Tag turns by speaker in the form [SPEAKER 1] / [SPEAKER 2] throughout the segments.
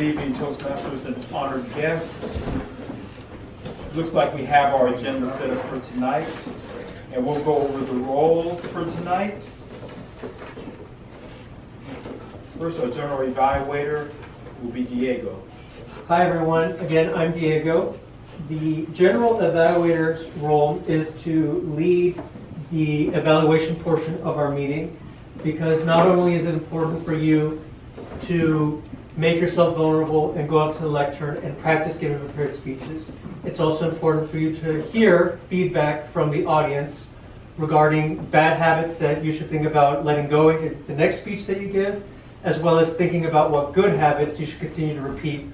[SPEAKER 1] evening, Toastmasters and honored guests. Looks like we have our agenda set up for tonight, and we'll go over the roles for tonight. First, our general evaluator will be Diego.
[SPEAKER 2] Hi everyone, again I'm Diego. The general evaluator's role is to lead the evaluation portion of our meeting, because not only is it important for you to make yourself vulnerable and go up to the lectern and practice giving prepared speeches, it's also important for you to hear feedback from the audience regarding bad habits that you should think about letting go in the next speech that you give, as well as thinking about what good habits you should continue to repeat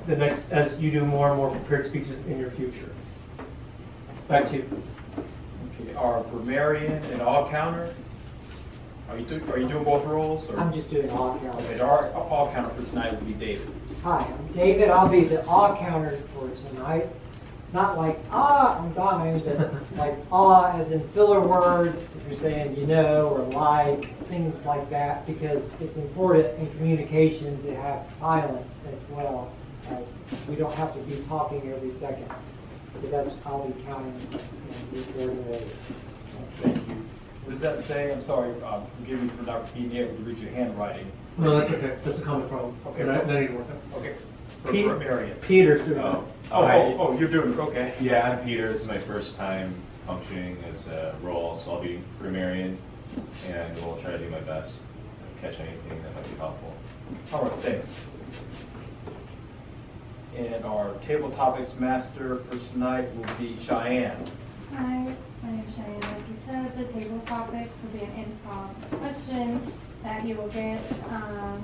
[SPEAKER 2] as you do more and more prepared speeches in your future. Back to you.
[SPEAKER 1] Okay, our grammarian and all counter. Are you doing both roles? Or?
[SPEAKER 3] I'm just doing all counter.
[SPEAKER 1] Okay, our all counter for tonight will be David.
[SPEAKER 3] Hi, I'm David. I'll be the all counter for tonight. Not like I'm dying, but like as in filler words, if you're saying you know or like, things like that, because it's important in communication to have silence as well, as we don't have to be talking every second. So that's I'll be counting and recording later.
[SPEAKER 1] Thank you. What does that say? I'm sorry, forgive me for not being able to read your handwriting.
[SPEAKER 2] No, that's okay. That's a common problem.
[SPEAKER 1] Okay.
[SPEAKER 2] That need to work out.
[SPEAKER 1] Okay. For grammarian.
[SPEAKER 2] Peter's doing it.
[SPEAKER 1] Oh, you're doing it. Okay.
[SPEAKER 4] Yeah, I'm Peter. This is my first time functioning as a role, so I'll be grammarian, and we'll try to do my best to catch anything that might be helpful.
[SPEAKER 1] All right, thanks. And our table topics master for tonight will be Cheyenne.
[SPEAKER 5] Hi, my name is Cheyenne. Like you said, the table topics will be an improv question that you will get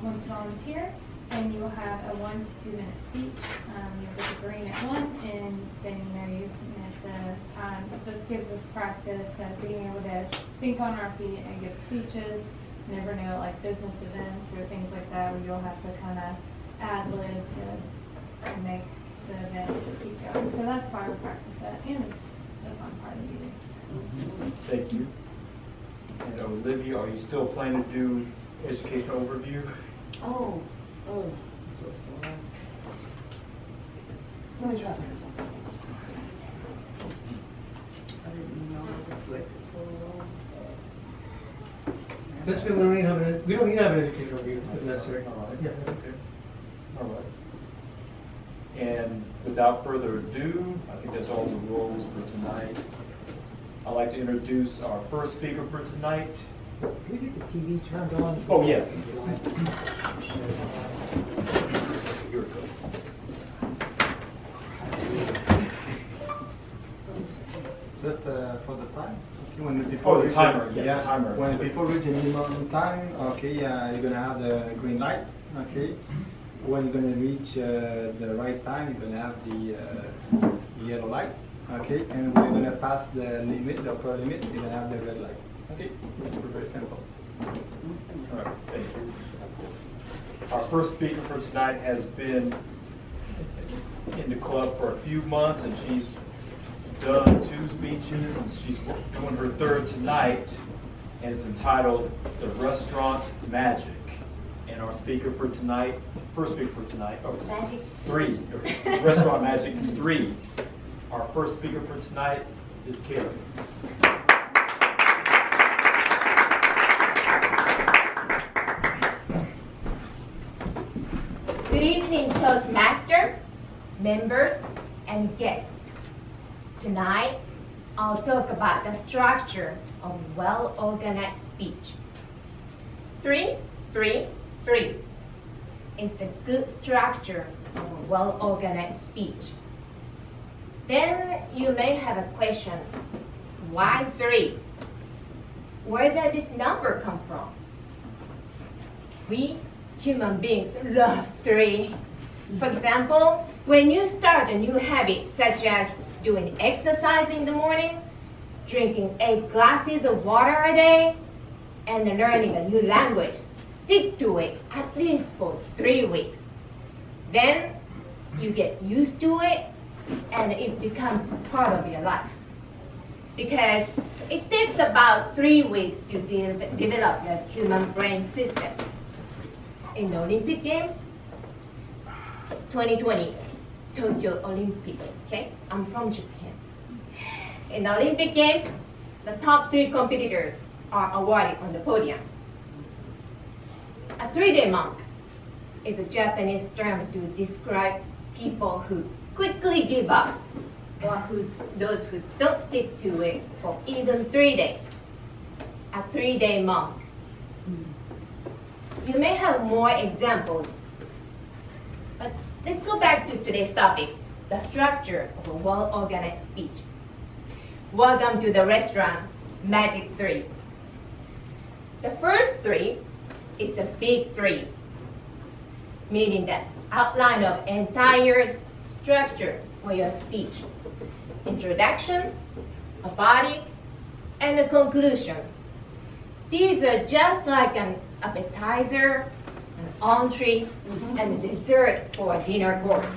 [SPEAKER 5] once you volunteer, and you will have a 1 to 2 minute speech. You'll get the green at 1, and then you at the time. It just gives us practice at being able to think on our feet and give speeches. You never know, like business events or things like that, where you'll have to kind of ad-lib to make the event keep going. So that's why we practice that, and it's the fun part of the meeting.
[SPEAKER 1] Thank you. And Olivia, are you still planning to do educational overview?
[SPEAKER 6] Oh, so sorry. Let me try that. I didn't know I was selected for a role, so.
[SPEAKER 2] That's good. We don't need to have an educational review if necessary.
[SPEAKER 1] All right.
[SPEAKER 2] Yeah.
[SPEAKER 1] Okay. All right. And without further ado, I think that's all the roles for tonight. I'd like to introduce our first speaker for tonight.
[SPEAKER 3] Can we get the TV turned on?
[SPEAKER 1] Oh, yes. Here it goes.
[SPEAKER 7] Just for the time. Okay, when the people
[SPEAKER 1] The timer. Yes,
[SPEAKER 7] yeah,
[SPEAKER 1] the timer.
[SPEAKER 7] when people reach the minimum time, okay, you're gonna have the green light. Okay. When you're gonna reach the right time, you're gonna have the yellow light. Okay. And when you're gonna pass the limit, the upper limit, you're gonna have the red light. Okay. It's very simple.
[SPEAKER 1] All right, thank you. Our first speaker for tonight has been in the club for a few months, and she's done 2 speeches, and she's doing her 3rd tonight, and it's entitled The Restaurant Magic. And our speaker for tonight, first speaker for tonight,
[SPEAKER 5] Magic
[SPEAKER 1] 3, Restaurant Magic 3. Our first speaker for tonight is Carrie.
[SPEAKER 6] Good evening, Toastmaster, members, and guests. Tonight, I'll talk about the structure of well-organized speech. 3, 3, 3 is the good structure of a well-organized speech. Then you may have a question, why 3? Where did this number come from? We human beings love 3. For example, when you start a new habit, such as doing exercise in the morning, drinking 8 glasses of water a day, and learning a new language, stick to it at least for 3 weeks. Then you get used to it, and it becomes part of your life. Because it takes about 3 weeks to develop your human brain system. In the Olympic Games, 2020 Tokyo Olympics, okay? I'm from Japan. In the Olympic Games, the top 3 competitors are awarded on the podium. A 3-day monk is a Japanese term to describe people who quickly give up or those who don't stick to it for even 3 days. A 3-day monk. You may have more examples, but let's go back to today's topic, the structure of a well-organized speech. Welcome to the restaurant, Magic 3. The first 3 is the big 3, meaning the outline of entire structure for your speech. Introduction, a body, and a conclusion. These are just like an appetizer, an entree, and a dessert for a dinner course.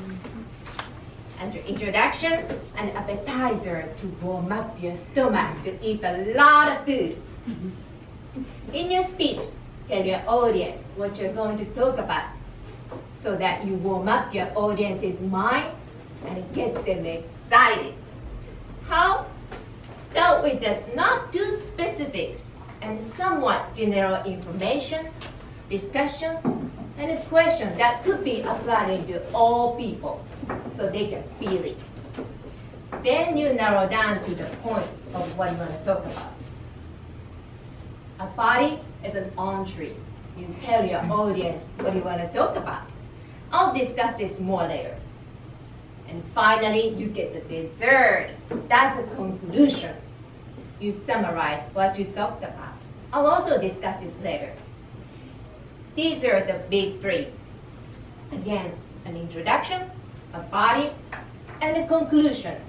[SPEAKER 6] And the introduction, an appetizer to warm up your stomach to eat a lot of food. In your speech, tell your audience what you're going to talk about so that you warm up your audience's mind and get them excited. How? Start with the not too specific and somewhat general information, discussions, and a question that could be applied to all people so they can feel it. Then you narrow down to the point of what you want to talk about. A body is an entree. You tell your audience what you want to talk about. I'll discuss this more later. And finally, you get the dessert. That's a conclusion. You summarize what you talked about. I'll also discuss this later. These are the big 3. Again, an introduction, a body, and a conclusion.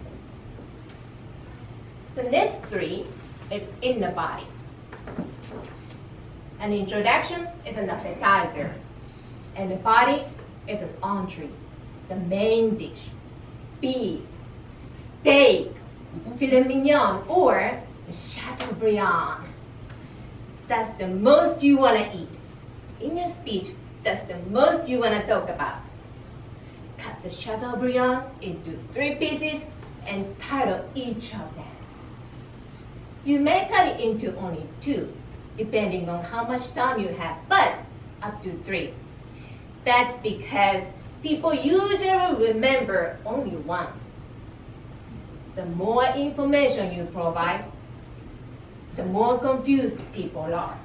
[SPEAKER 6] The next 3 is in the body. An introduction is an appetizer, and the body is an entree, the main dish. Beef, steak, filet mignon, or Chateaubriand. That's the most you want to eat. In your speech, that's the most you want to talk about. Cut the Chateaubriand into 3 pieces and title each of them. You may cut it into only 2, depending on how much time you have, but up to 3. That's because people usually remember only 1. The more information you provide, the more confused people are.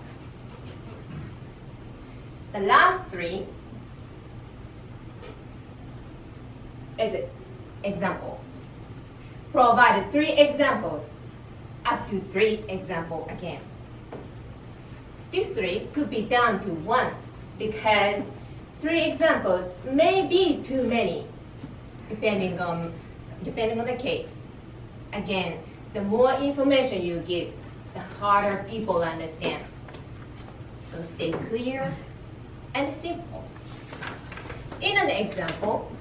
[SPEAKER 6] The last 3 is an example. Provide 3 examples, up to 3 examples again. These 3 could be down to 1 because 3 examples may be too many, depending on the case. Again, the more information you give, the harder people understand. So stay clear and simple. In an example,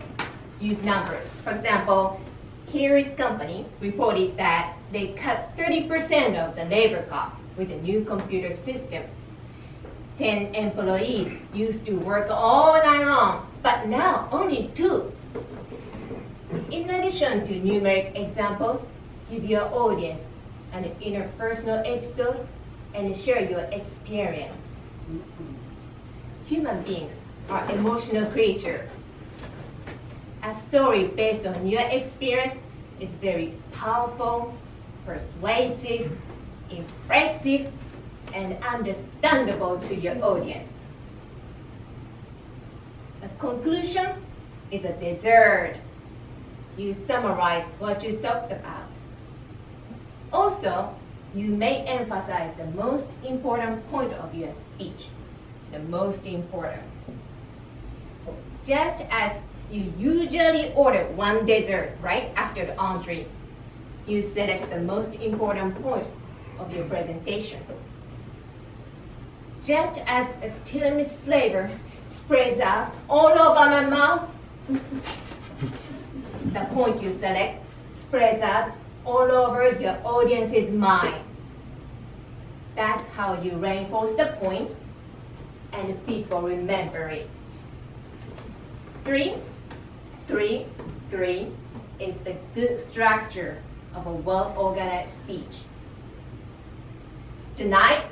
[SPEAKER 6] use numbers. For example, Kerry's company reported that they cut 30% of the labor cost with a new computer system. 10 employees used to work all night long, but now only 2. In addition to numeric examples, give your audience an interpersonal episode and share your experience. Human beings are emotional creatures. A story based on your experience is very powerful, persuasive, impressive, and understandable to your audience. The conclusion is a dessert. You summarize what you talked about. Also, you may emphasize the most important point of your speech. The most important. Just as you usually order 1 dessert right after the entree, you select the most important point of your presentation. Just as a tiramisu flavor spreads out all over my mouth, the point you select spreads out all over your audience's mind. That's how you reinforce the point and people remember it. 3, 3, 3 is the good structure of a well-organized speech. Tonight,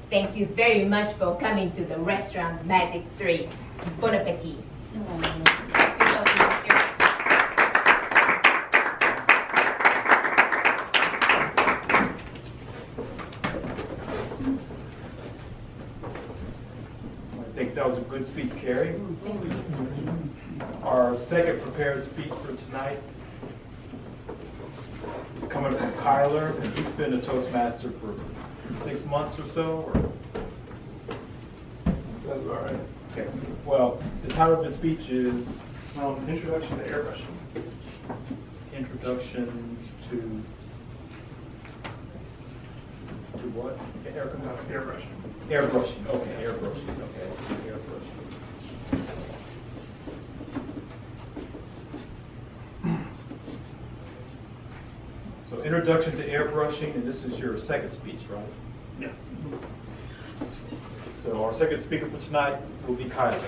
[SPEAKER 6] thank you very much for coming to the restaurant Magic 3. Bon appetit.
[SPEAKER 1] I think that was a good speech, Carrie. Our second prepared speech for tonight is coming from Kyler, and he's been a Toastmaster for 6 months or so.
[SPEAKER 8] Sounds all right.
[SPEAKER 1] Okay. Well, the title of the speech is
[SPEAKER 8] Introduction to airbrushing.
[SPEAKER 1] Introduction to what?
[SPEAKER 8] Airbrushing.
[SPEAKER 1] Airbrushing. Okay, airbrushing. Okay, airbrushing. So, introduction to airbrushing, and this is your second speech, right?
[SPEAKER 8] Yeah.
[SPEAKER 1] So, our second speaker for tonight will be Kylie.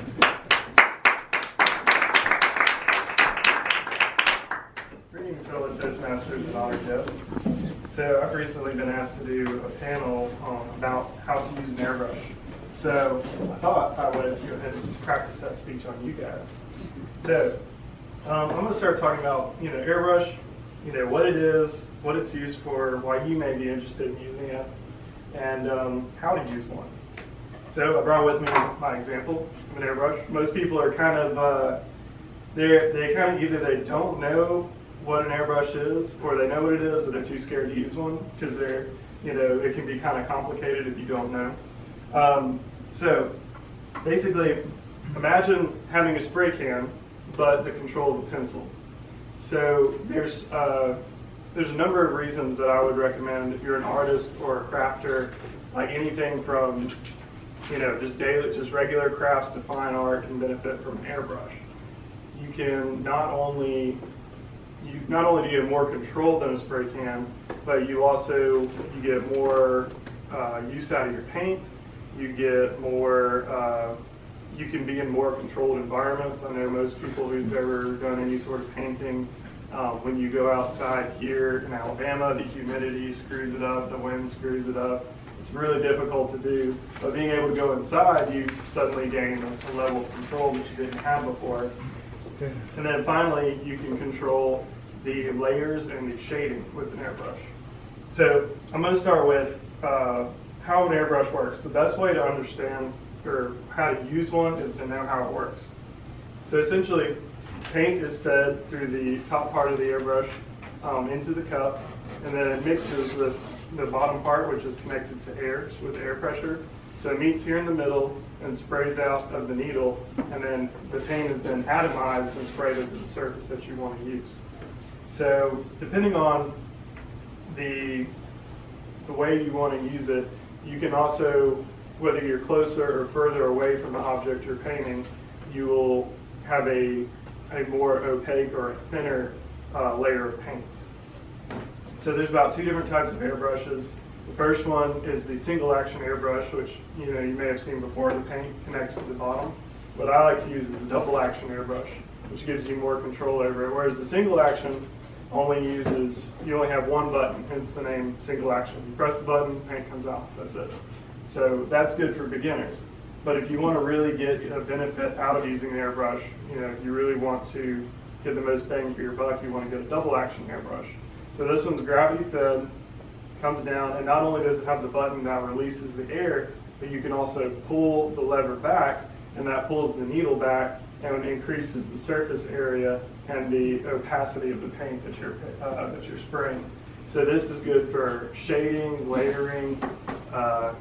[SPEAKER 8] Greetings, fellow Toastmasters and honored guests. So I've recently been asked to do a panel about how to use an airbrush. So I thought I would go ahead and practice that speech on you guys. So I'm going to start talking about, airbrush, what it is, what it's used for, why you may be interested in using it, and how to use one. So I brought with me my example of an airbrush. Most people are kind of, either they don't know what an airbrush is, or they know what it is, but they're too scared to use one because it can be kind of complicated if you don't know. So basically, imagine having a spray can, but the control of the pencil. So there's a number of reasons that I would recommend if you're an artist or a crafter, like anything from just regular crafts to fine art can benefit from an airbrush. You can not only do you get more control than a spray can, but you get more use out of your paint. You get more. You can be in more controlled environments. I know most people who've ever done any sort of painting, when you go outside here in Alabama, the humidity screws it up, the wind screws it up. It's really difficult to do. But being able to go inside, you suddenly gain a level of control that you didn't have before. And then finally, you can control the layers and the shading with an airbrush. So I'm going to start with how an airbrush works. The best way to understand or how to use one is to know how it works. So essentially, paint is fed through the top part of the airbrush into the cup, and then it mixes with the bottom part, which is connected to air, with air pressure. So it meets here in the middle and sprays out of the needle, and then the paint is then atomized and sprayed into the surface that you want to use. So depending on the way you want to use it, you can also, whether you're closer or further away from the object you're painting, you will have a more opaque or a thinner layer of paint. So there's about 2 different types of airbrushes. The first one is the single action airbrush, which you may have seen before. The paint connects to the bottom. What I like to use is the double action airbrush, which gives you more control over it. Whereas the single action you only have one button, hence the name single action. You press the button, paint comes out, that's it. So that's good for beginners. But if you want to really get a benefit out of using the airbrush, you really want to get the most bang for your buck, you want to get a double action airbrush. So this one's gravity fed, comes down, and not only does it have the button that releases the air, but you can also pull the lever back, and that pulls the needle back and increases the surface area and the opacity of the paint that you're spraying. So this is good for shading, layering,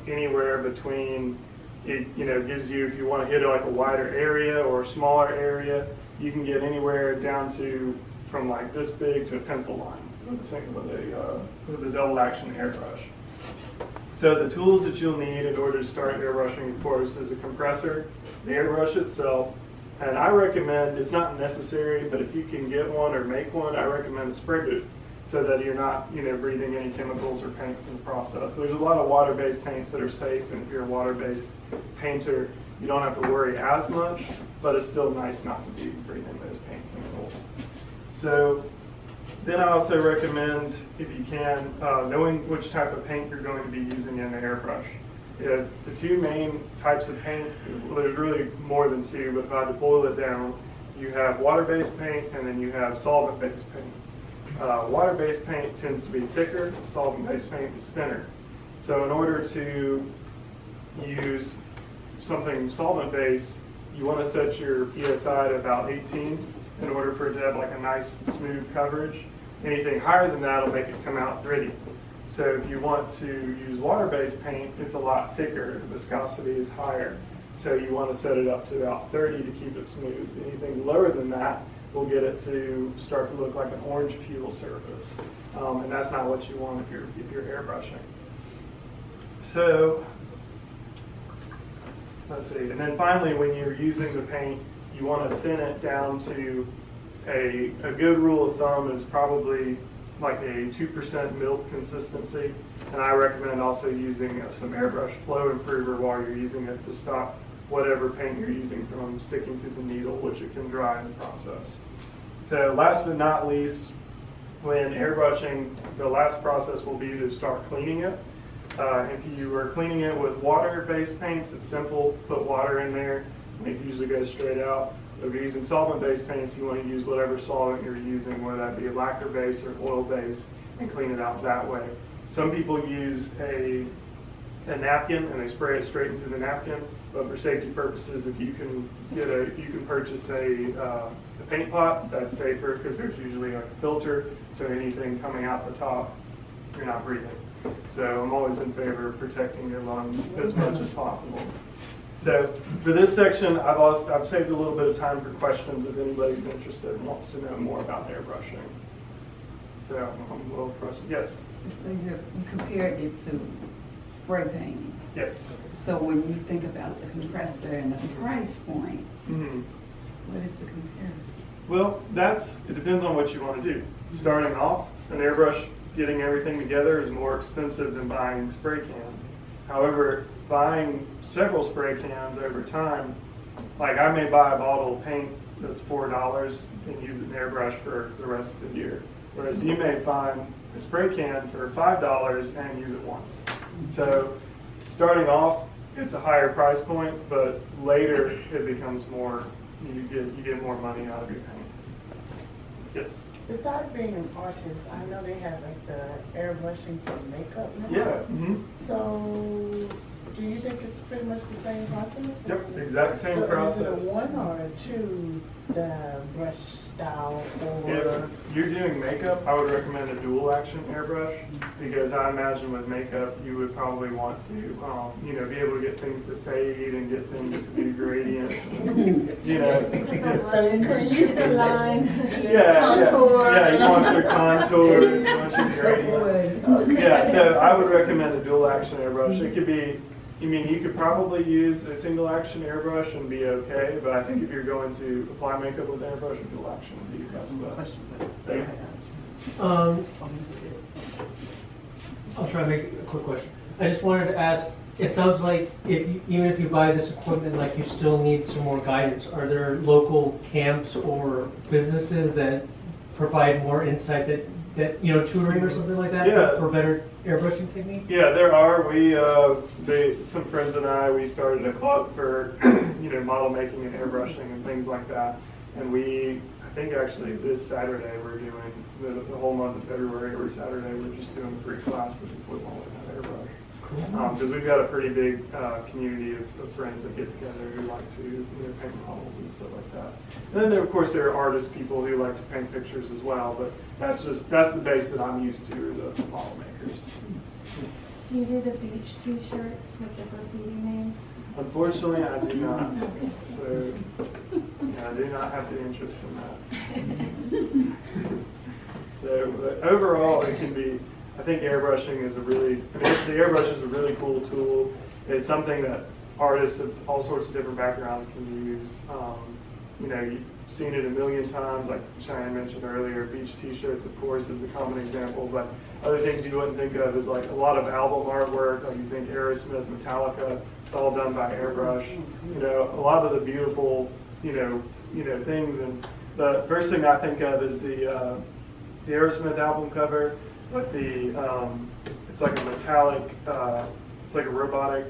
[SPEAKER 8] anywhere between. It gives you, if you want to hit like a wider area or a smaller area, you can get anywhere down to from like this big to a pencil line with a double action airbrush. So the tools that you'll need in order to start airbrushing, of course, is a compressor, the airbrush itself, and I recommend, it's not necessary, but if you can get one or make one, I recommend a spray boot so that you're not breathing any chemicals or paints in the process. There's a lot of water-based paints that are safe, and if you're a water-based painter, you don't have to worry as much, but it's still nice not to be breathing those paint So then I also recommend, if you can, knowing which type of paint you're going to be using in the airbrush. The two main types of paint, well, there's really more than two, but if I had to boil it down, you have water-based paint and then you have solvent-based paint. Water-based paint tends to be thicker, and solvent-based paint is thinner. So in order to use something solvent-based, you want to set your PSI to about 18 in order for it to have like a nice smooth coverage. Anything higher than that will make it come out gritty. So if you want to use water-based paint, it's a lot thicker, the viscosity is higher. So you want to set it up to about 30 to keep it smooth. Anything lower than that will get it to start to look like an orange peel surface. And that's not what you want if you're airbrushing. So, let's see. And then finally, when you're using the paint, you want to thin it down to a good rule of thumb is probably like a 2% milk consistency. And I recommend also using some airbrush flow improver while you're using it to stop whatever paint you're using from sticking to the needle, which it can dry in the process. So last but not least, when airbrushing, the last process will be to start cleaning it. If you are cleaning it with water-based paints, it's simple. Put water in there, and it usually goes straight out. If you're using solvent-based paints, you want to use whatever solvent you're using, whether that be a lacquer-based or oil-based, and clean it out that way. Some people use a napkin and they spray it straight into the napkin. But for safety purposes, if you can purchase a paint pot, that's safer because there's usually like a filter, so anything coming out the top, you're not breathing. So I'm always in favor of protecting your lungs as much as possible. So for this section, I've saved a little bit of time for questions if anybody's interested and wants to know more about airbrushing. So I'm a little frustrated. Yes?
[SPEAKER 9] So you compared it to spray painting.
[SPEAKER 8] Yes.
[SPEAKER 9] So when you think about the compressor and the price point, what is the comparison?
[SPEAKER 8] Well, it depends on what you want to do. Starting off, an airbrush, getting everything together is more expensive than buying spray cans. However, buying several spray cans over time, like I may buy a bottle of paint that's $4 and use it in airbrush for the rest of the year. Whereas you may find a spray can for $5 and use it once. So starting off, it's a higher price point, but later it becomes more, you get more money out of your paint. Yes?
[SPEAKER 10] Besides being an artist, I know they have like the airbrushing for makeup now.
[SPEAKER 8] Yeah.
[SPEAKER 10] So, do you think it's pretty much the same process?
[SPEAKER 8] Yep, exact same
[SPEAKER 10] so
[SPEAKER 8] process.
[SPEAKER 10] So is it a one or a two, the brush style, or?
[SPEAKER 8] If you're doing makeup, I would recommend a dual action airbrush because I imagine with makeup you would probably want to, be able to get things to fade and get things to be gradients.
[SPEAKER 10] Contour.
[SPEAKER 8] Yeah, you want your contours, you want your gradients.
[SPEAKER 10] Okay.
[SPEAKER 8] Yeah, so I would recommend a dual action airbrush. It could be, you could probably use a single action airbrush and be okay, but I think if you're going to apply makeup with an airbrush, a dual action would be your best bet.
[SPEAKER 2] I'll try to make it a quick question. I just wanted to ask, it sounds like even if you buy this equipment, like you still need some more guidance. Are there local camps or businesses that provide more insight that tutoring or something like that for better airbrushing technique?
[SPEAKER 8] Yeah, there are. Some friends and I, we started a club for, model making and airbrushing and things like that. And I think actually this Saturday we're doing, the whole month of February, every Saturday we're just doing a free class with equipment with an airbrush. Because we've got a pretty big community of friends that get together who like to paint models and stuff like that. And then of course there are artist people who like to paint pictures as well, but that's the base that I'm used to, the model makers.
[SPEAKER 5] Do you do the beach t-shirts with the graffiti names?
[SPEAKER 8] Unfortunately, I do not. So I do not have the interest in that. So but overall, it can be. I think airbrushing is the airbrush is a really cool tool. It's something that artists of all sorts of different backgrounds can use. You've seen it a million times, like Cheyenne mentioned earlier. Beach t-shirts, of course, is a common example, but other things you wouldn't think of is like a lot of album artwork, like you think Aerosmith, Metallica, it's all done by airbrush. A lot of the beautiful, things, and the first thing I think of is the Aerosmith album cover with it's like a metallic, it's like a robotic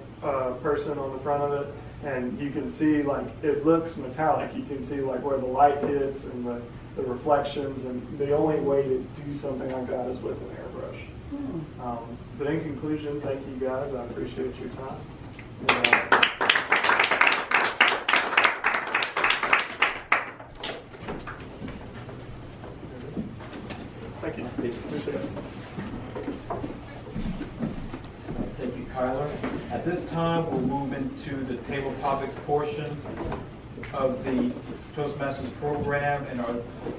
[SPEAKER 8] person on the front of it, and you can see like it looks metallic. You can see like where the light hits and the reflections, and the only way to do something like that is with an airbrush. But in conclusion, thank you guys. I appreciate your time. Thank you. Appreciate it.
[SPEAKER 1] Thank you, Kyler. At this time, we'll move into the table topics portion of the Toastmasters program, and our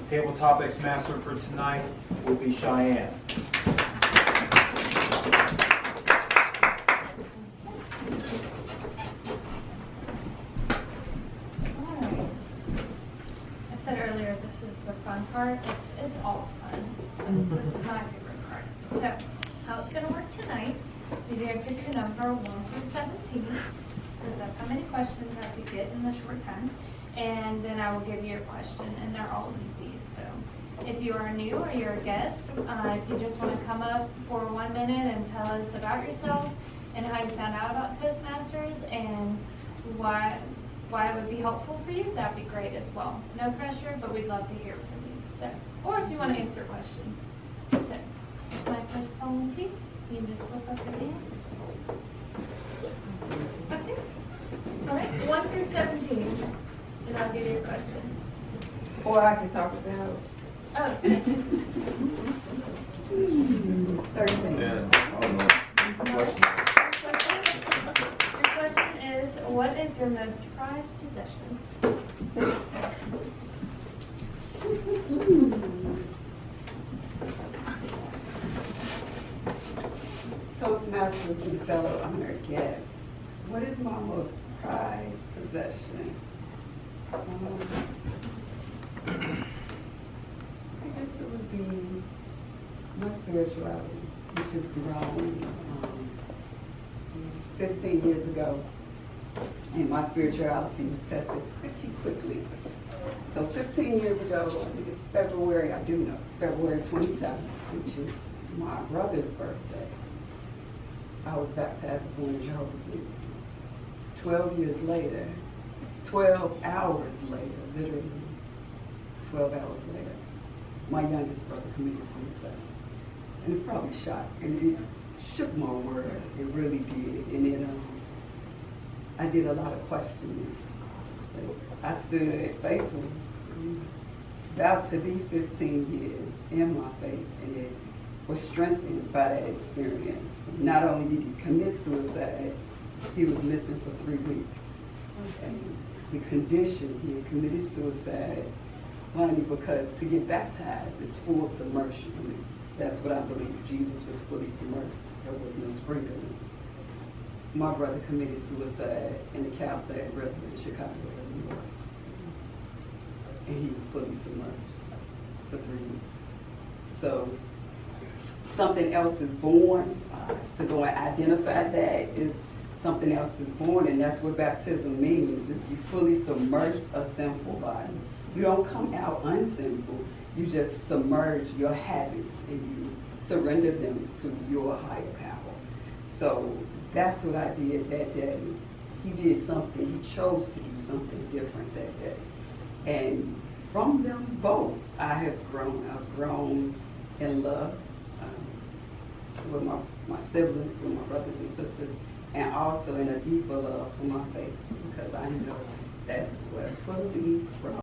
[SPEAKER 1] table topics master for tonight will be Cheyenne.
[SPEAKER 5] Alright. I said earlier, this is the fun part. It's all fun. But this is my favorite part. So, how it's going to work tonight is you're going to pick a number 1 through 17, because that's how many questions I could get in the short time. And then I will give you a question, and they're all easy. So, if you are new or you're a guest, if you just want to come up for 1 minute and tell us about yourself and how you found out about Toastmasters and why it would be helpful for you, that'd be great as well. No pressure, but we'd love to hear from you. So, or if you want to answer a question. So, my first volunteer, you can just look up your hand. Okay. All right, 1 through 17, and I'll give you a question.
[SPEAKER 9] Or I can talk about
[SPEAKER 5] Oh.
[SPEAKER 9] 13.
[SPEAKER 5] Your question is, what is your most prized possession?
[SPEAKER 9] Toastmasters and fellow honored guests, what is my most prized possession? I guess it would be my spirituality, which has grown 15 years ago, and my spirituality was tested pretty quickly. So 15 years ago, I think it's February, I do know, it's February 27th, which is my brother's birthday. I was baptized as one of Jehovah's Witnesses. 12 years later, 12 hours later, literally 12 hours later, my youngest brother committed suicide. And it probably shocked, and it shook my world. It really did. And I did a lot of questioning. But I stood faithful. It was about to be 15 years in my faith, and it was strengthened by that experience. Not only did he commit suicide, he was missing for 3 weeks. And the condition, he had committed suicide. It's funny because to get baptized is full submersion, at least. That's what I believe. Jesus was fully submerged. There was no sprinkling. My brother committed suicide in the Calsad River in Chicago, Illinois. And he was fully submerged for 3 weeks. So something else is born. To go and identify that is something else is born, and that's what baptism means, is you fully submerge a sinful body. You don't come out unsinful, you just submerge your habits and you surrender them to your higher power. So that's what I did that day. He did something, he chose to do something different that day. And from them both, I have grown. I've grown in love with my siblings, with my brothers and sisters, and also in a deeper love for my faith, because I know that's where fully grown.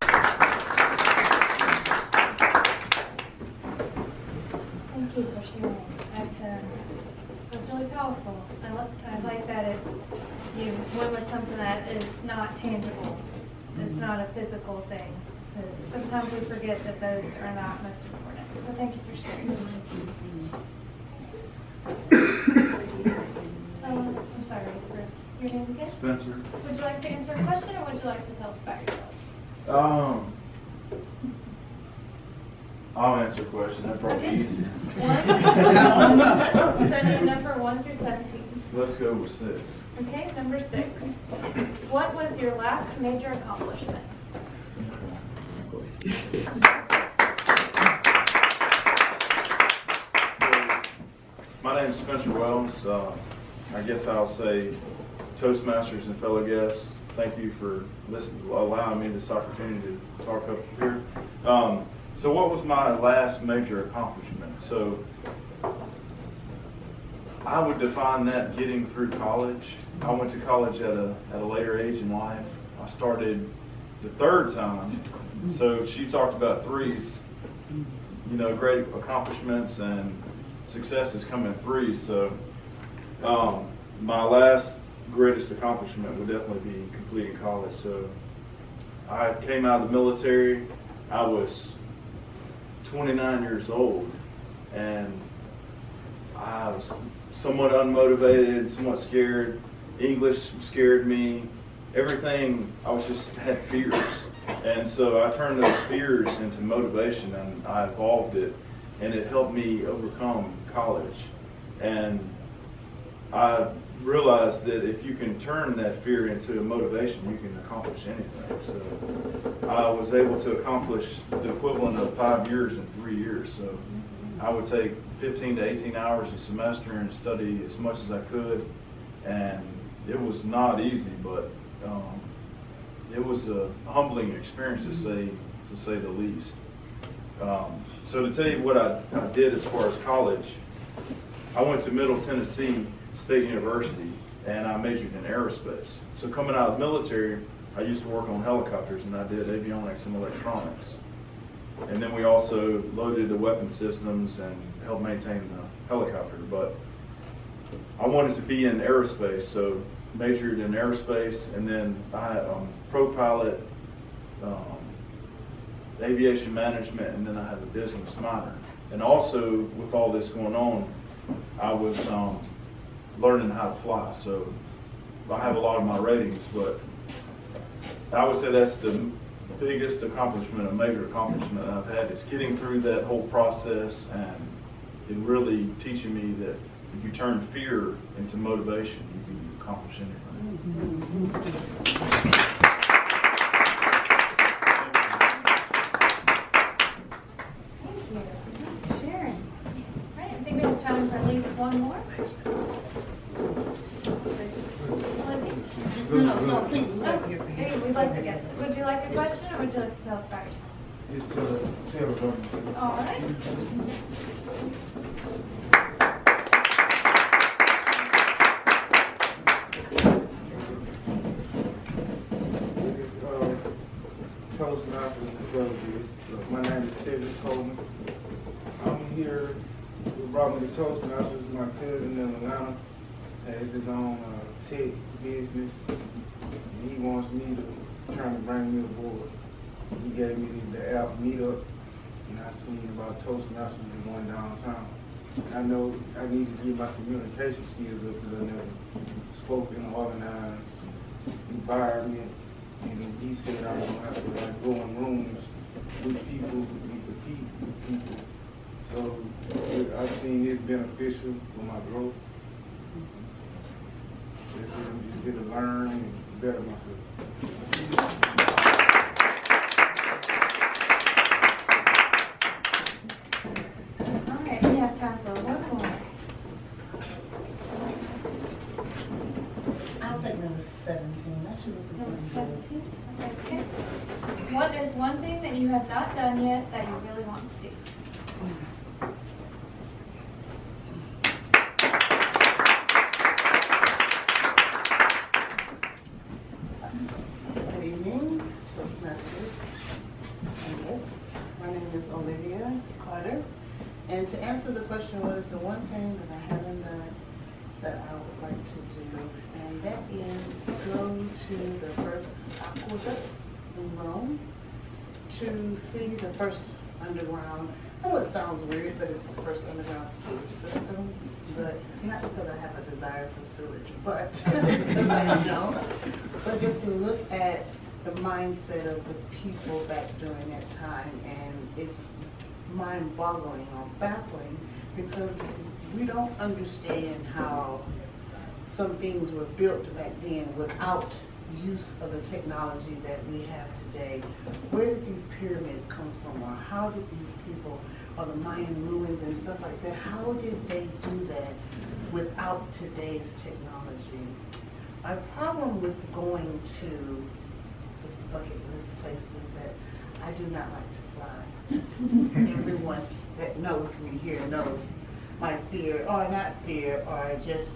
[SPEAKER 5] Thank you for sharing. That's really powerful. I like that you went with something that is not tangible. It's not a physical thing. Because sometimes we forget that those are not most important. So thank you for sharing. So, I'm sorry, your name again?
[SPEAKER 11] Spencer.
[SPEAKER 5] Would you like to answer a question, or would you like to tell us about yourself?
[SPEAKER 11] I'll answer a question. That'd probably be easier.
[SPEAKER 5] So name number 1 through 17.
[SPEAKER 11] Let's go with 6.
[SPEAKER 5] Okay, number 6. What was your last major accomplishment?
[SPEAKER 11] My name is Spencer Wells. I guess I'll say Toastmasters and fellow guests, thank you for allowing me this opportunity to talk up here. So what was my last major accomplishment? So I would define that getting through college. I went to college at a later age in life. I started the third time. So she talked about threes, you know, great accomplishments and successes come in threes. So my last greatest accomplishment would definitely be completing college. So I came out of the military. I was 29 years old, and I was somewhat unmotivated, somewhat scared. English scared me. Everything, I had fears. And so I turned those fears into motivation, and I evolved it, and it helped me overcome college. And I realized that if you can turn that fear into a motivation, you can accomplish anything. So I was able to accomplish the equivalent of 5 years in 3 years. So I would take 15 to 18 hours a semester and study as much as I could. And it was not easy, but it was a humbling experience to say the least. So to tell you what I did as far as college, I went to Middle Tennessee State University, and I majored in aerospace. So coming out of the military, I used to work on helicopters, and I did avionics and electronics. And then we also loaded the weapon systems and helped maintain the helicopter. But I wanted to be in aerospace, so majored in aerospace, and then I pro pilot, aviation management, and then I have a business minor. And also, with all this going on, I was learning how to fly. So I have a lot of my ratings, but I would say that's the biggest accomplishment, a major accomplishment I've had, is getting through that whole process, and it really teaching me that if you turn fear into motivation, you can accomplish anything.
[SPEAKER 5] Sharon. Right, I think we have time for at least one more. No, please. Okay, we'd like to guess. Would you like a question, or would you like to tell us about yourself?
[SPEAKER 12] It's a
[SPEAKER 5] All right.
[SPEAKER 12] Toastmasters Club. My name is Cedric Coleman. I'm here. What brought me to Toastmasters, my cousin in Atlanta has his own tech business, and he wants me to try to bring me aboard. He gave me the app Meetup, and I seen about Toastmasters and one downtown. I know I need to get my communication skills up because I never spoke in an organized environment. And he said I don't have to go in rooms with people, compete with people. So I seen it beneficial for my growth. Just get to learn and better myself.
[SPEAKER 5] All right, we have time for one more.
[SPEAKER 10] I'll take number 17. I should look
[SPEAKER 5] Number
[SPEAKER 10] at
[SPEAKER 5] 17. Okay. What is one thing that you have not done yet that you really want to do?
[SPEAKER 10] Good evening, Toastmasters and guests. My name is Olivia Carter. And to answer the question, what is the one thing that I haven't done that I would like to do? And that is go to the first aqueducts in Rome to see the first underground, I know it sounds weird, but it's the first underground sewage system. But it's not because I have a desire for sewage, but because I don't. But just to look at the mindset of the people back during that time, and it's mind-boggling or baffling because we don't understand how some things were built back then without use of the technology that we have today, where did these pyramids come from, or how did these people, or the Mayan ruins and stuff like that, how did they do that without today's technology? My problem with going to this bucket list place is that I do not like to fly. Everyone that knows me here knows my fear, or not fear, or just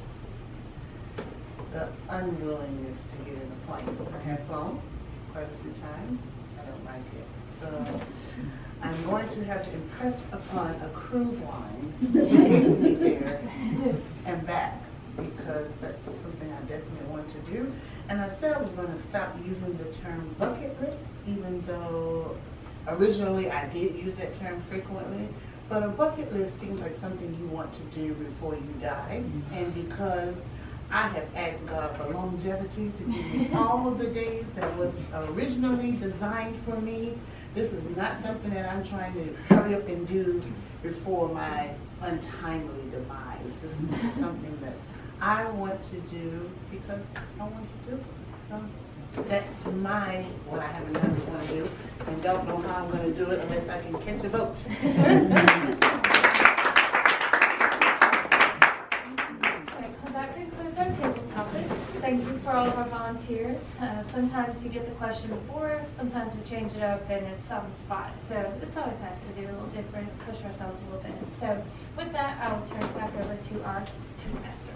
[SPEAKER 10] the unwillingness to get in a plane. I have flown quite a few times. I don't like it. So I'm going to have to impress upon a cruise line to get me there and back, because that's something I definitely want to do. And I said I was going to stop using the term bucket list, even though originally I did use that term frequently. But a bucket list seems like something you want to do before you die. And because I have asked God for longevity to give me all of the days that was originally designed for me, this is not something that I'm trying to hurry up and do before my untimely demise. This is just something that I want to do because I want to do it. So that's what I haven't done is want to do, and don't know how I'm going to do it unless I can catch a boat.
[SPEAKER 5] That concludes our table topics. Thank you for all of our volunteers. Sometimes you get the question before, sometimes we change it up and it's on the spot. So it's always nice to do a little different, push ourselves a little bit. So with that, I will turn it back over to our Toastmaster.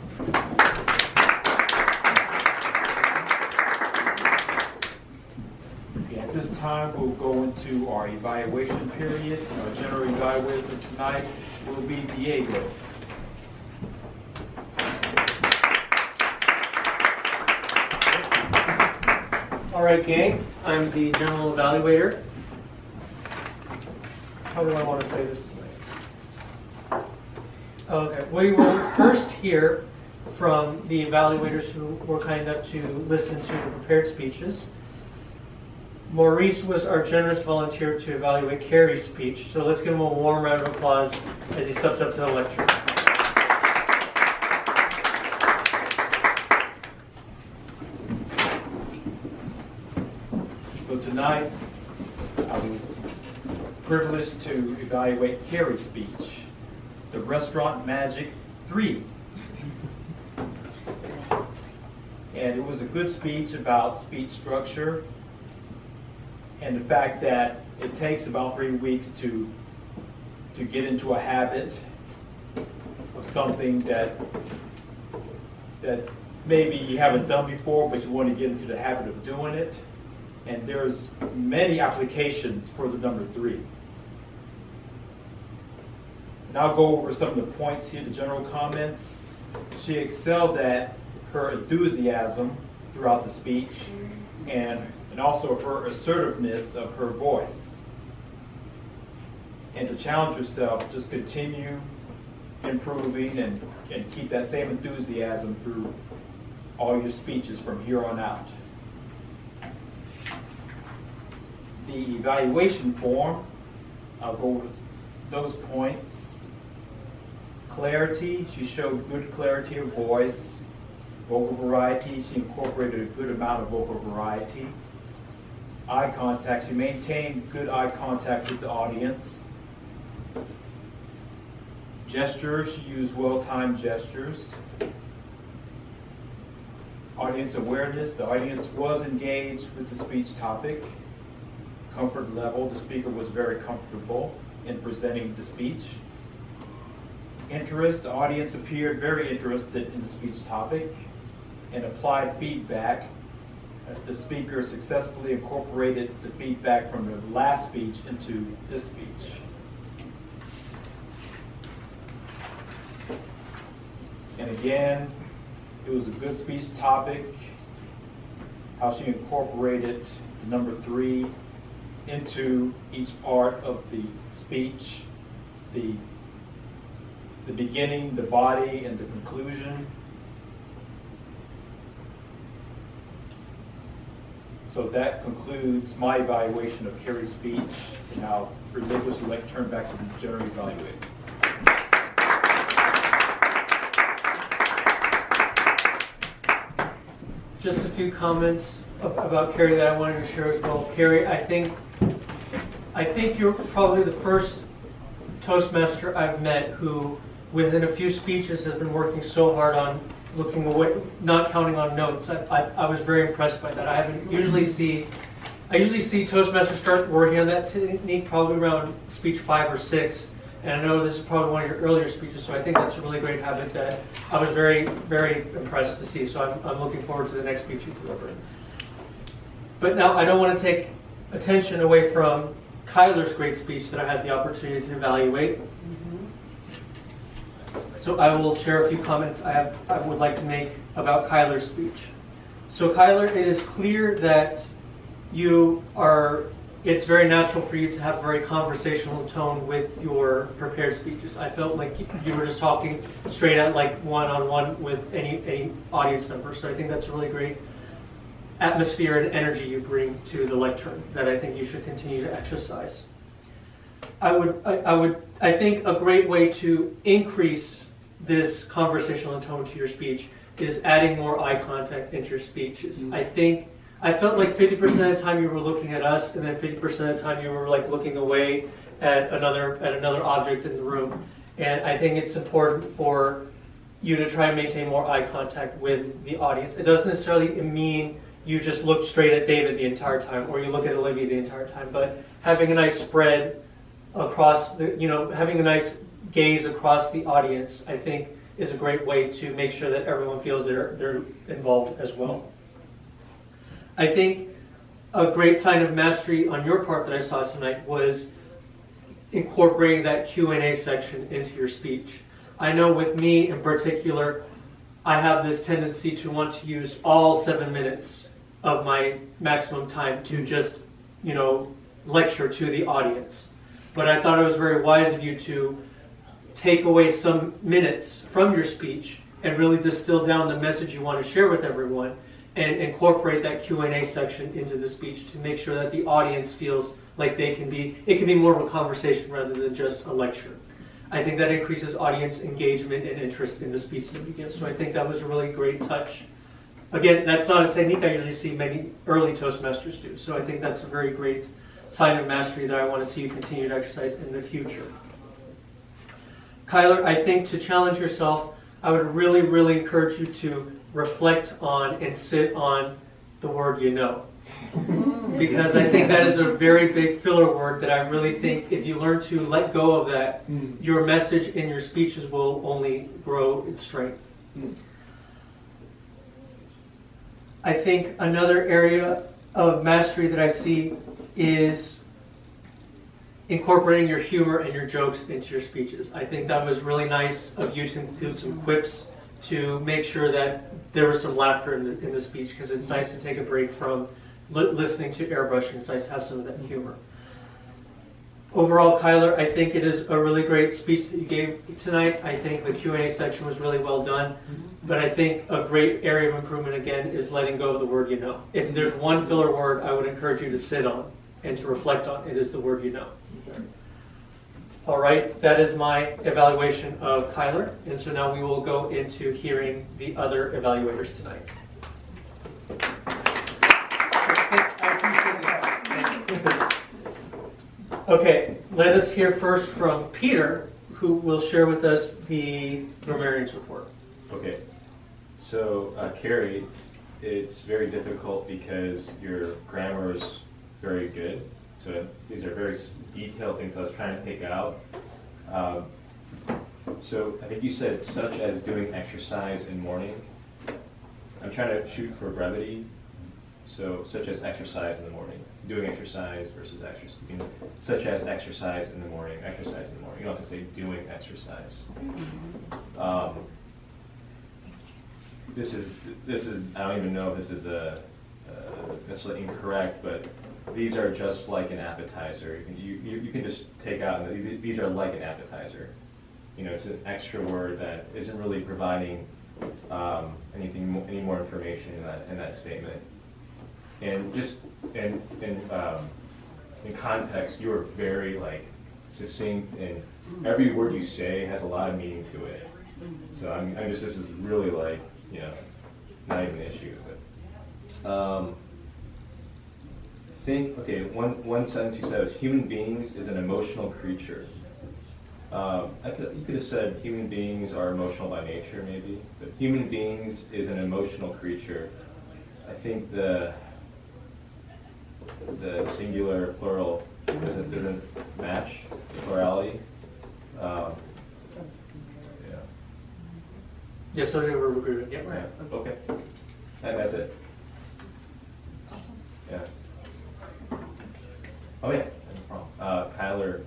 [SPEAKER 1] At this time, we'll go into our evaluation period. Our general evaluator for tonight will be Diego.
[SPEAKER 2] All right, gang, I'm the general evaluator. How do I want to play this tonight? Okay, we will first hear from the evaluators who were kind enough to listen to the prepared speeches. Maurice was our generous volunteer to evaluate Carrie's speech, so let's give him a warm round of applause as he steps up to the lectern.
[SPEAKER 1] So tonight, I was privileged to evaluate Carrie's speech, The Restaurant Magic 3. And it was a good speech about speech structure and the fact that it takes about 3 weeks to get into a habit of something that maybe you haven't done before, but you want to get into the habit of doing it. And there's many applications for the number 3. And I'll go over some of the points here, the general comments. She excelled at her enthusiasm throughout the speech and also her assertiveness of her voice. And to challenge yourself, just continue improving and keep that same enthusiasm through all your speeches from here on out. The evaluation form, I'll go over those points. Clarity, she showed good clarity of voice. Vocal variety, she incorporated a good amount of vocal variety. Eye contact, she maintained good eye contact with the audience. Gestures, she used well-timed gestures. Audience awareness, the audience was engaged with the speech topic. Comfort level, the speaker was very comfortable in presenting the speech. Interest, the audience appeared very interested in the speech topic. And applied feedback, the speaker successfully incorporated the feedback from the last speech into this speech. And again, it was a good speech topic, how she incorporated the number 3 into each part of the speech, the beginning, the body, and the conclusion. So that concludes my evaluation of Carrie's speech, and I'll relinquishly turn back to the general evaluator.
[SPEAKER 2] Just a few comments about Carrie that I wanted to share as well. Carrie, I think you're probably the first Toastmaster I've met who, within a few speeches, has been working so hard on looking away, not counting on notes. I was very impressed by that. I usually see Toastmasters start working on that technique probably around speech 5 or 6. And I know this is probably one of your earlier speeches, so I think that's a really great habit that I was very, very impressed to see. So I'm looking forward to the next speech you deliver. But now I don't want to take attention away from Kyler's great speech that I had the opportunity to evaluate. So I will share a few comments I would like to make about Kyler's speech. So Kyler, it is clear that it's very natural for you to have a very conversational tone with your prepared speeches. I felt like you were just talking straight out, like one-on-one with any audience member. So I think that's a really great atmosphere and energy you bring to the lectern that I think you should continue to exercise. I think a great way to increase this conversational tone to your speech is adding more eye contact into your speeches. I felt like 50% of the time you were looking at us, and then 50% of the time you were like looking away at another object in the room. And I think it's important for you to try and maintain more eye contact with the audience. It doesn't necessarily mean you just look straight at David the entire time, or you look at Olivia the entire time, but having a nice spread across having a nice gaze across the audience, I think, is a great way to make sure that everyone feels they're involved as well. I think a great sign of mastery on your part that I saw tonight was incorporating that Q&A section into your speech. I know with me in particular, I have this tendency to want to use all 7 minutes of my maximum time to just, lecture to the audience. But I thought it was very wise of you to take away some minutes from your speech and really distill down the message you want to share with everyone and incorporate that Q&A section into the speech to make sure that the audience feels like it can be more of a conversation rather than just a lecture. I think that increases audience engagement and interest in the speech that you give. So I think that was a really great touch. Again, that's not a technique I usually see many early Toastmasters do. So I think that's a very great sign of mastery that I want to see you continue to exercise in the future. Kyler, I think to challenge yourself, I would really, really encourage you to reflect on and sit on the word you know. Because I think that is a very big filler word that I really think if you learn to let go of that, your message in your speeches will only grow in strength. I think another area of mastery that I see is incorporating your humor and your jokes into your speeches. I think that was really nice of you to include some quips to make sure that there was some laughter in the speech, because it's nice to take a break from listening to airbrushing. It's nice to have some of that humor. Overall, Kyler, I think it is a really great speech that you gave tonight. I think the Q&A section was really well done. But I think a great area of improvement, again, is letting go of the word you know. If there's one filler word I would encourage you to sit on and to reflect on, it is the word you know. All right, that is my evaluation of Kyler. And so now we will go into hearing the other evaluators tonight. Okay, let us hear first from Peter, who will share with us the grammarian's report.
[SPEAKER 4] Okay, so Carrie, it's very difficult because your grammar is very good. So these are very detailed things I was trying to pick out. So I think you said such as doing exercise in morning. I'm trying to shoot for brevity. So such as exercise in the morning. Doing exercise versus exercise. Such as exercise in the morning. Exercise in the morning. You don't have to say doing exercise. This is I don't even know if this is necessarily incorrect, but these are just like an appetizer. You can just take out, these are like an appetizer. It's an extra word that isn't really providing any more information in that statement. And just in context, you are very succinct, and every word you say has a lot of meaning to it. So this is really not even an issue. But think, okay, one sentence you said was human beings is an emotional creature. You could have said human beings are emotional by nature, maybe, but human beings is an emotional creature. I think the singular plural doesn't match plurality. Yeah.
[SPEAKER 2] Yeah, so we're agreed. Yeah, right.
[SPEAKER 4] Yeah. Okay. And that's it. Yeah. Oh yeah, no problem. Kyler,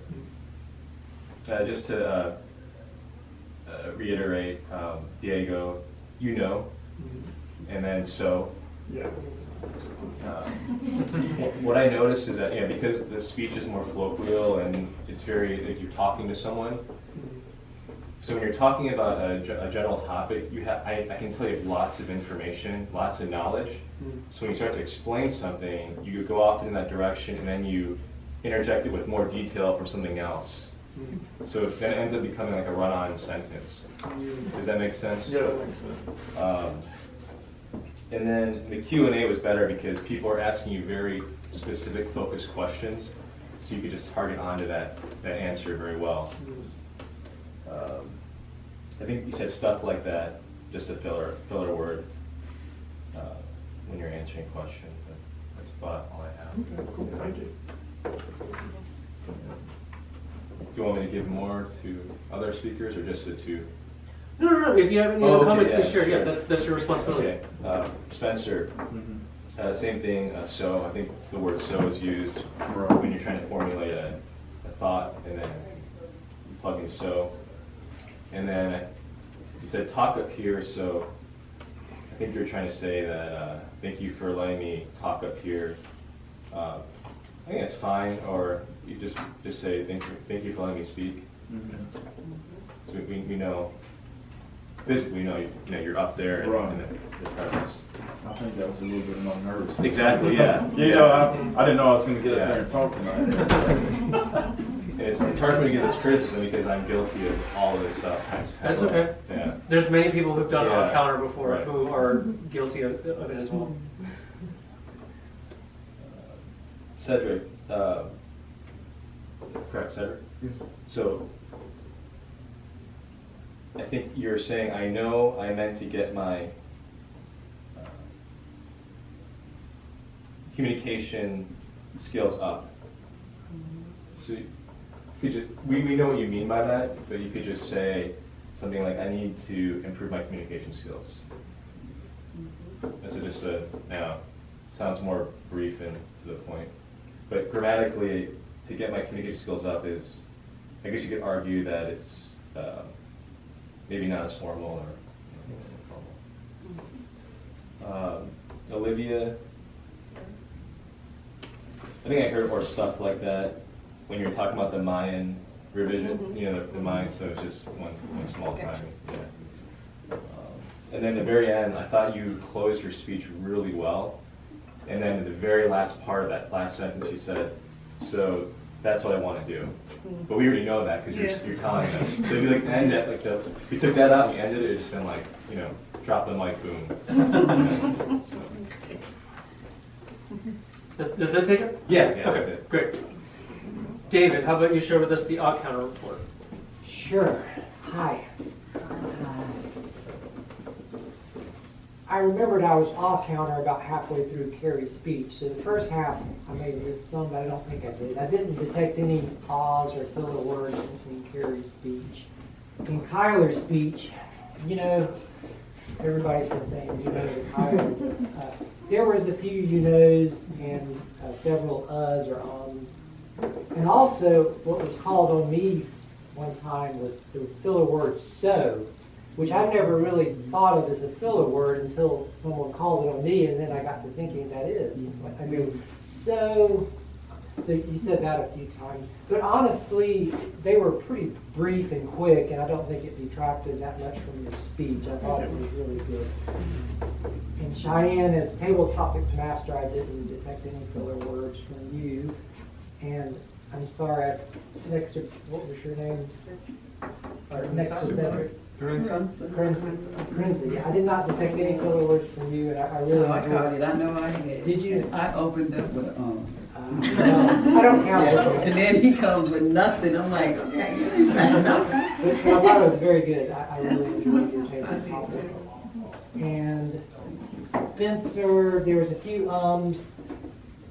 [SPEAKER 4] just to reiterate, Diego, you know, and then so.
[SPEAKER 8] Yeah.
[SPEAKER 4] What I noticed is that, you know, because the speech is more colloquial and it's very, like you're talking to someone, so when you're talking about a general topic, I can tell you lots of information, lots of knowledge. So when you start to explain something, you go off in that direction and then you interject it with more detail from something else. So then it ends up becoming like a run-on sentence. Does that make sense?
[SPEAKER 8] Yeah, that makes sense.
[SPEAKER 4] And then the Q&A was better because people are asking you very specific, focused questions, so you could just target onto that answer very well. I think you said stuff like that, just a filler word when you're answering a question. But that's about all I have.
[SPEAKER 8] Okay, cool. Thank you.
[SPEAKER 4] Do you want me to give more to other speakers or just the two?
[SPEAKER 2] No. If you have any other comments,
[SPEAKER 4] yeah,
[SPEAKER 2] please share.
[SPEAKER 4] sure.
[SPEAKER 2] Yeah, that's your responsibility.
[SPEAKER 4] Okay. Spencer, same thing. So I think the word "so" is used when you're trying to formulate a thought, and then you plug in "so." And then you said "talk up here," so I think you're trying to say that thank you for letting me talk up here. I think that's fine, or you just say thank you for letting me speak. So we know. Basically, you're up there in the presence.
[SPEAKER 11] I think that was a little bit of my nerves.
[SPEAKER 4] Exactly, yeah.
[SPEAKER 11] You know, I didn't know I was going to get up there and talk tonight.
[SPEAKER 4] It's hard for me to give this criticism because I'm guilty of all of this stuff.
[SPEAKER 2] That's okay.
[SPEAKER 4] Yeah.
[SPEAKER 2] There's many people who've done
[SPEAKER 4] Yeah.
[SPEAKER 2] on counter before
[SPEAKER 4] Right.
[SPEAKER 2] who are guilty of it as well.
[SPEAKER 4] Cedric, correct, Cedric? So, I think you're saying, I know I meant to get my communication skills up. So, we know what you mean by that, but you could just say something like, I need to improve my communication skills. That's sounds more brief and to the point. But grammatically, to get my communication skills up is, I guess you could argue that it's maybe not as formal or informal. Olivia, I think I heard more stuff like that when you were talking about the Mayan revision, you know, the Mayan, so it's just one small time. Yeah. And then the very end, I thought you closed your speech really well. And then the very last part of that last sentence, you said, so that's what I want to do. But we already know that because you're telling us. So if you end it, if you took that out and you ended it, it's just been like, drop the mic, boom.
[SPEAKER 2] Does that take it?
[SPEAKER 4] Yeah,
[SPEAKER 2] Okay,
[SPEAKER 4] that's it.
[SPEAKER 2] great. David, how about you share with us the odd counter report?
[SPEAKER 3] Sure. Hi. I remembered I was off counter about halfway through Carrie's speech. So the first half, I may have missed some, but I don't think I did. I didn't detect any ahs or filler words in Carrie's speech. In Kyler's speech, everybody's been saying, to Kyler. There was a few you-knows and several uhs or ums. And also, what was called on me one time was the filler word so, which I've never really thought of as a filler word until someone called it on me, and then I got to thinking that is. I mean, so you said that a few times. But honestly, they were pretty brief and quick, and I don't think it detracted that much from your speech. I thought it was really good. And Cheyenne, as table topics master, I didn't detect any filler words from you. And I'm sorry, next to, what was your name? Or next to Cedric. Crimson. Yeah, I did not detect any filler words from you, and I really
[SPEAKER 9] I
[SPEAKER 3] enjoyed
[SPEAKER 9] caught it. I know I did.
[SPEAKER 3] Did you?
[SPEAKER 9] I opened up
[SPEAKER 3] I don't count
[SPEAKER 9] Yeah,
[SPEAKER 3] it.
[SPEAKER 9] and then he comes with nothing. I'm like, okay, you ain't got nothing.
[SPEAKER 3] But I thought it was very good. I really enjoyed your take on topic. And Spencer, there was a few ums,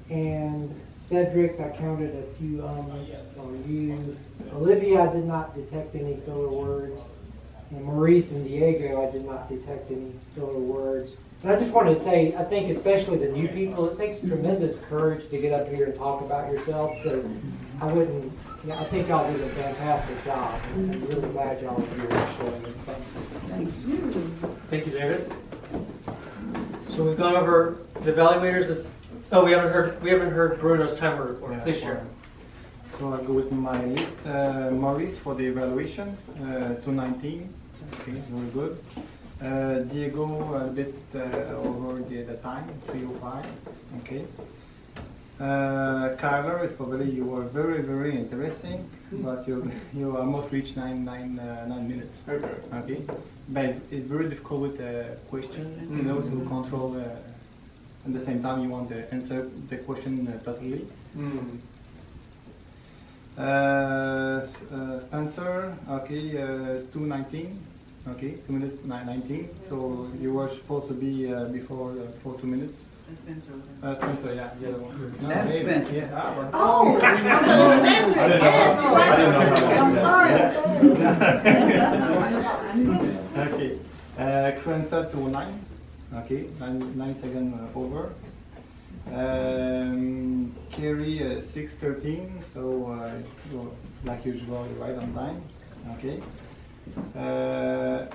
[SPEAKER 3] and Cedric, I counted a few ums on you. Olivia, I did not detect any filler words. And Maurice and Diego, I did not detect any filler words. And I just wanted to say, I think especially the new people, it takes tremendous courage to get up here and talk about yourself. So I wouldn't, I think y'all did a fantastic job. And I'm really glad y'all are here showing this thing.
[SPEAKER 9] Thank you.
[SPEAKER 2] Thank you, David. So we've gone over the evaluators. We haven't heard Bruno's timer report.
[SPEAKER 7] Yeah,
[SPEAKER 2] Please share.
[SPEAKER 7] So I'll go with my list. Maurice for the evaluation, 219. Okay, very good. Diego a bit over the time, 305. Okay. Kyler is probably you were very interesting, but you almost reached nine minutes.
[SPEAKER 8] Okay.
[SPEAKER 7] Okay. But it's very difficult with the question, to control. At the same time, you want to answer the question totally. Spencer, okay, 219, okay, 2 minutes 19. So you were supposed to be before for 2 minutes. Spencer, yeah, the other one. No,
[SPEAKER 9] That's
[SPEAKER 7] maybe.
[SPEAKER 9] Spencer.
[SPEAKER 7] Yeah, well.
[SPEAKER 10] Oh,
[SPEAKER 7] I'm sorry. Okay, Crancer 209. Okay, 9 seconds over. Kerry 613, so like usual, you're right on time. Okay.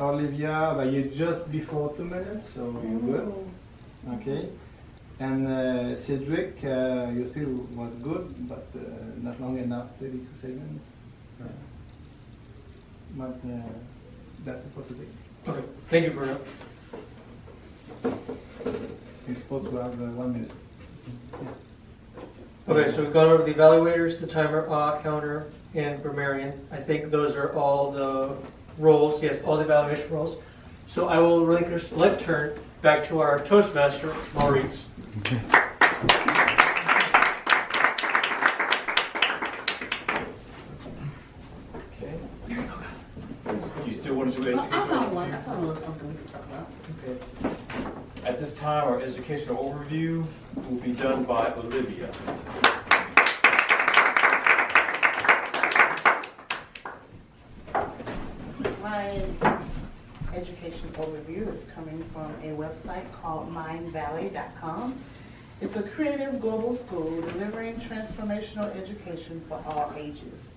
[SPEAKER 7] Olivia, but you're just before 2 minutes, so you're good. Okay. And Cedric, your speed was good, but not long enough, 32 seconds. But that's it for today.
[SPEAKER 2] Okay. Thank you, Bruno.
[SPEAKER 7] You're supposed to have 1 minute.
[SPEAKER 2] Okay, so we've gone over the evaluators, the timer, counter, and grammarian. I think those are all the roles. Yes, all the evaluation roles. So I will relinquish the left turn back to our Toastmaster, Maurice.
[SPEAKER 1] Okay. Do you still want to do
[SPEAKER 10] I
[SPEAKER 1] educational?
[SPEAKER 10] found one. I found a little something we could talk about.
[SPEAKER 1] Okay. At this time, our educational overview will be done by Olivia.
[SPEAKER 10] My education overview is coming from a website called mindvalley.com. It's a creative global school delivering transformational education for all ages.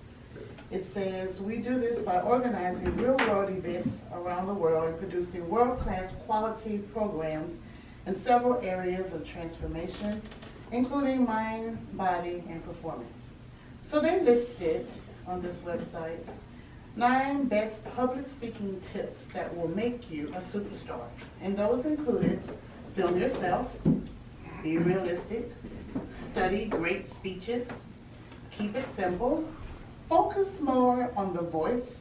[SPEAKER 10] It says, we do this by organizing real-world events around the world and producing world-class quality programs in several areas of transformation, including mind, body, and performance. So they listed on this website 9 best public speaking tips that will make you a superstar. And those included film yourself, be realistic, study great speeches, keep it simple, focus more on the voice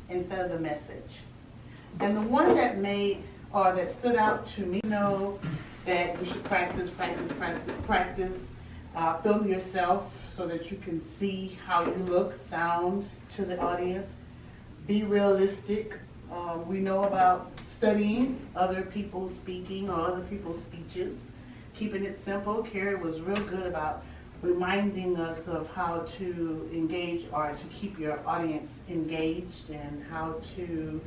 [SPEAKER 10] instead of the message. And the one that that stood out to me, that you should practice, film yourself so that you can see how you look, sound to the audience. Be realistic. We know about studying other people speaking or other people's speeches. Keeping it simple. Carrie was real good about reminding us of how to engage or to keep your audience engaged and how to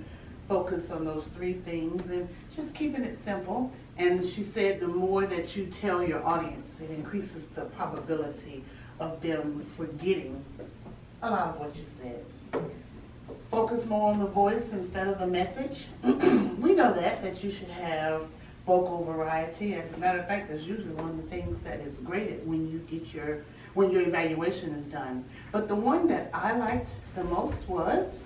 [SPEAKER 10] focus on those 3 things and just keeping it simple. And she said the more that you tell your audience, it increases the probability of them forgetting a lot of what you said. Focus more on the voice instead of the message. We know that you should have vocal variety. As a matter of fact, that's usually one of the things that is graded when your evaluation is done. But the one that I liked the most was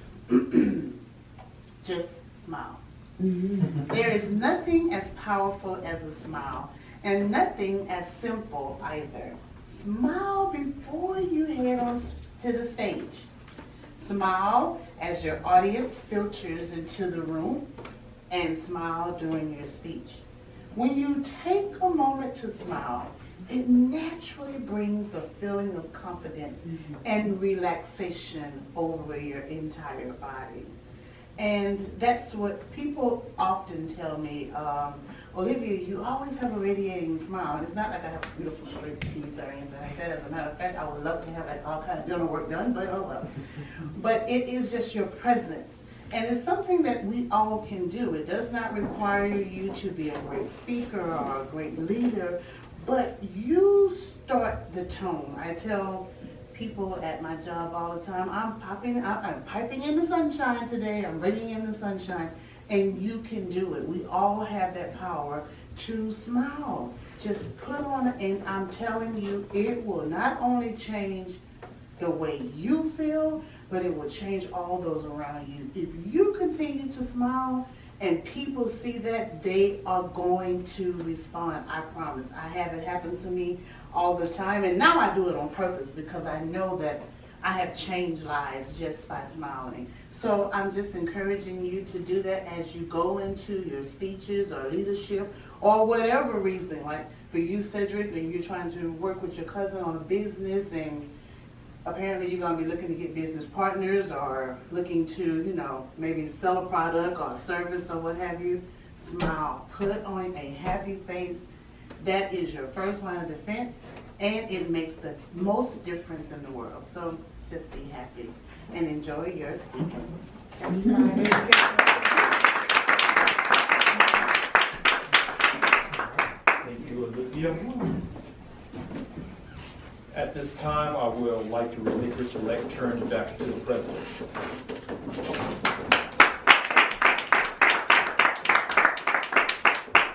[SPEAKER 10] just smile. There is nothing as powerful as a smile, and nothing as simple either. Smile before you head on to the stage. Smile as your audience filters into the room, and smile during your speech. When you take a moment to smile, it naturally brings a feeling of confidence and relaxation over your entire body. And that's what people often tell me, Olivia, you always have a radiating smile. And it's not like I have beautiful straight teeth or anything like that. As a matter of fact, I would love to have like all kind of dental work done, but oh well. But it is just your presence. And it's something that we all can do. It does not require you to be a great speaker or a great leader, but you start the tone. I tell people at my job all the time, I'm piping in the sunshine today, I'm bringing in the sunshine, and you can do it. We all have that power to smile. Just put on it, and I'm telling you, it will not only change the way you feel, but it will change all those around you. If you continue to smile and people see that, they are going to respond, I promise. I have it happen to me all the time, and now I do it on purpose because I know that I have changed lives just by smiling. So I'm just encouraging you to do that as you go into your speeches or leadership or whatever reason. Like for you, Cedric, when you're trying to work with your cousin on a business, and apparently you're going to be looking to get business partners or looking to, you know, maybe sell a product or a service or what have you. Smile. Put on a happy face. That is your first line of defense, and it makes the most difference in the world. So just be happy and enjoy your speaking. That's my
[SPEAKER 1] Thank you, Olivia. At this time, I will like to relinquish the lectern back to the president.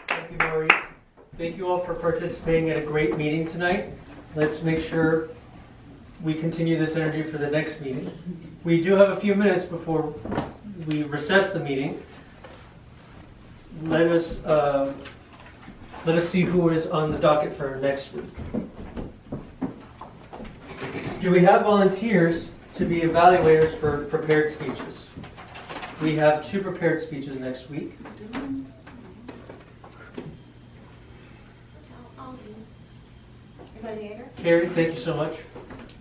[SPEAKER 2] Thank you, Maurice. Thank you all for participating in a great meeting tonight. Let's make sure we continue this energy for the next meeting. We do have a few minutes before we recess the meeting. Let us see who is on the docket for next week. Do we have volunteers to be evaluators for prepared speeches? We have 2 prepared speeches next week. Carrie, thank you so much.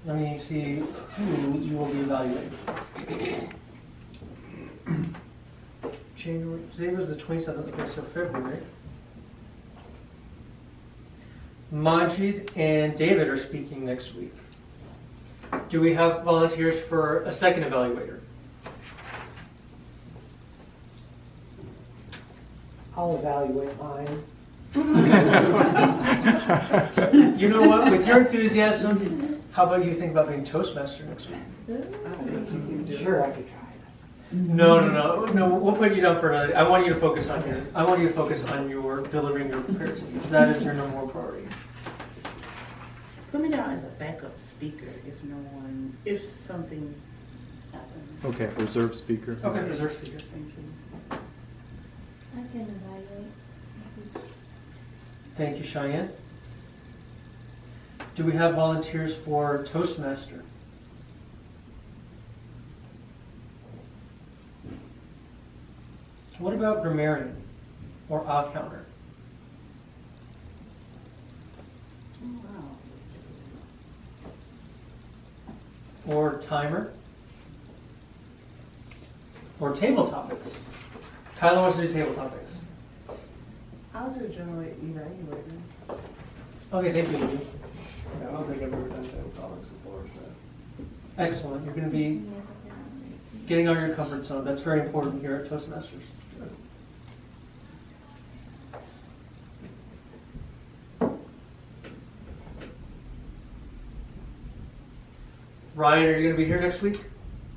[SPEAKER 2] Let me see who you will be evaluating. January, today was the 27th, okay, so February. Majid and David are speaking next week. Do we have volunteers for a second evaluator?
[SPEAKER 3] I'll evaluate mine.
[SPEAKER 2] You know what? With your enthusiasm, how about you think about being Toastmaster next week?
[SPEAKER 3] Sure, I could try
[SPEAKER 2] No. We'll put you down for another. I want you to focus on your delivering your prepared speech. That is your number 1 priority.
[SPEAKER 10] Put me down as a backup speaker if something happens.
[SPEAKER 1] Okay, reserve speaker.
[SPEAKER 2] Okay, reserve speaker.
[SPEAKER 10] Thank you.
[SPEAKER 5] I can evaluate.
[SPEAKER 2] Thank you, Cheyenne. Do we have volunteers for Toastmaster? What about grammarian or counter? Or timer? Or table topics? Tyler wants to do table topics.
[SPEAKER 10] I'll do general evaluating.
[SPEAKER 2] Okay, thank you, Lily. I don't think I've ever done table topics before. So. Excellent. You're going to be getting out of your comfort zone. That's very important here at Toastmasters. Ryan, are you going to be here next week?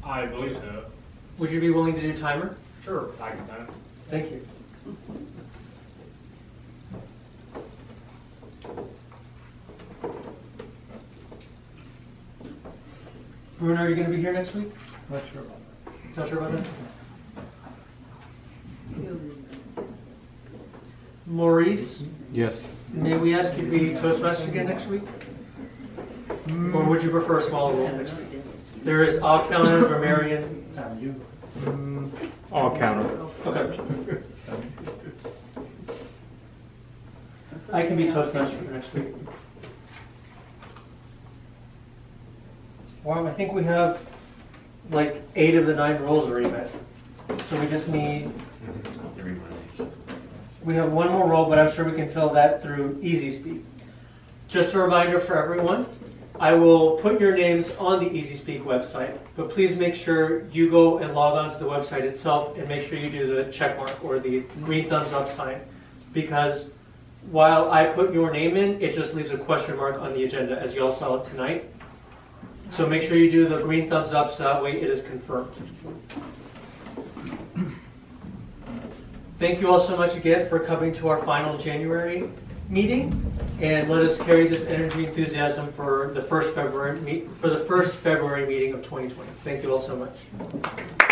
[SPEAKER 13] I believe so.
[SPEAKER 2] Would you be willing to do timer?
[SPEAKER 13] Sure, I can time.
[SPEAKER 2] Thank you. Bruno, are you going to be here next week?
[SPEAKER 12] Not sure about that.
[SPEAKER 2] Not sure about that? Maurice,
[SPEAKER 1] Yes.
[SPEAKER 2] may we ask you to be Toastmaster again next week? Or would you prefer a smaller role next week? There is counter, grammarian.
[SPEAKER 1] All counter.
[SPEAKER 2] Okay. I can be Toastmaster for next week. Well, I think we have like 8 of the 9 roles already met. So we just need, we have one more role, but I'm sure we can fill that through Easy Speak. Just a reminder for everyone, I will put your names on the Easy Speak website, but please make sure you go and log on to the website itself and make sure you do the check mark or the green thumbs up sign, because while I put your name in, it just leaves a question mark on the agenda, as you all saw it tonight. So make sure you do the green thumbs up so that way it is confirmed. Thank you all so much again for coming to our final January meeting, and let us carry this energy and enthusiasm for the first February meeting of 2020. Thank you all so much.